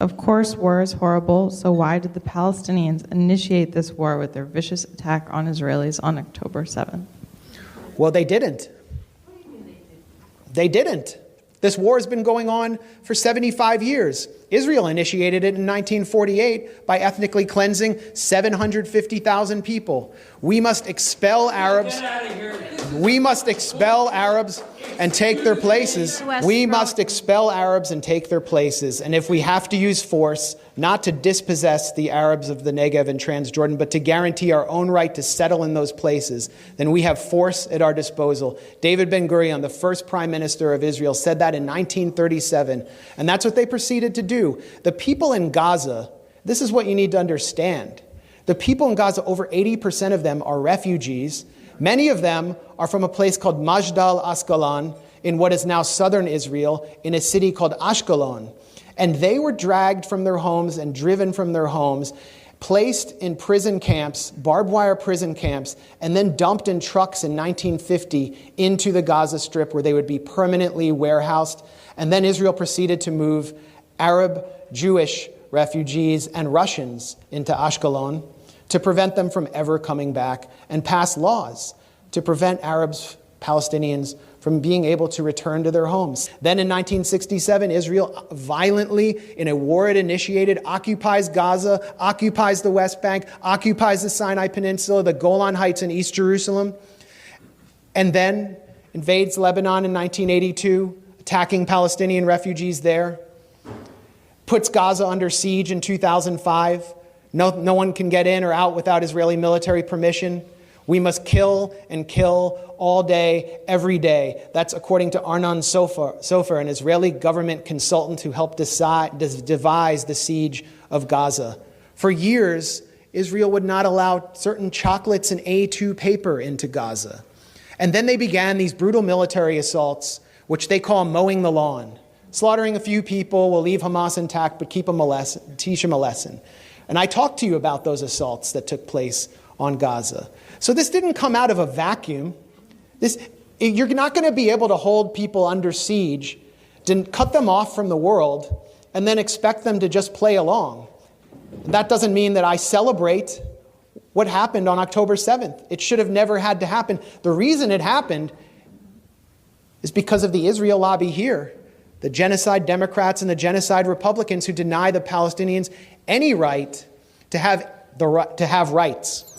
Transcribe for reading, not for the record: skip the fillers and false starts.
Of course, war is horrible, so why did the Palestinians initiate this war with their vicious attack on Israelis on October 7th? Well, they didn't. They didn't. This war has been going on for 75 years. Israel initiated it in 1948 by ethnically cleansing 750,000 people. We must expel Arabs. We must expel Arabs and take their places. We must expel Arabs and take their places. And if we have to use force, not to dispossess the Arabs of the Negev and Transjordan, but to guarantee our own right to settle in those places, then we have force at our disposal. David Ben-Gurion, the first prime minister of Israel, said that in 1937. And that's what they proceeded to do. The people in Gaza, this is what you need to understand. The people in Gaza, over 80% of them are refugees. Many of them are from a place called Majdal Asqalon in what is now southern Israel, in a city called Ashkelon. And they were dragged from their homes and driven from their homes, placed in prison camps, barbed wire prison camps, and then dumped in trucks in 1950 into the Gaza Strip where they would be permanently warehoused. And then Israel proceeded to move Arab, Jewish refugees and Russians into Ashkelon to prevent them from ever coming back, and pass laws to prevent Arabs, Palestinians, from being able to return to their homes. Then in 1967, Israel violently, in a war it initiated, occupies Gaza, occupies the West Bank, occupies the Sinai Peninsula, the Golan Heights in East Jerusalem, and then invades Lebanon in 1982, attacking Palestinian refugees there, puts Gaza under siege in 2005. No one can get in or out without Israeli military permission. We must kill and kill all day, every day. That's according to Arnon Sofer, an Israeli government consultant who helped devise the siege of Gaza. For years, Israel would not allow certain chocolates and A2 paper into Gaza. And then they began these brutal military assaults, which they call mowing the lawn. Slaughtering a few people will leave Hamas intact, but teach them a lesson. And I talked to you about those assaults that took place on Gaza. So this didn't come out of a vacuum. You're not going to be able to hold people under siege, to cut them off from the world, and then expect them to just play along. That doesn't mean that I celebrate what happened on October 7th. It should have never had to happen. The reason it happened is because of the Israel lobby here, the genocide Democrats and the genocide Republicans who deny the Palestinians any right to have rights.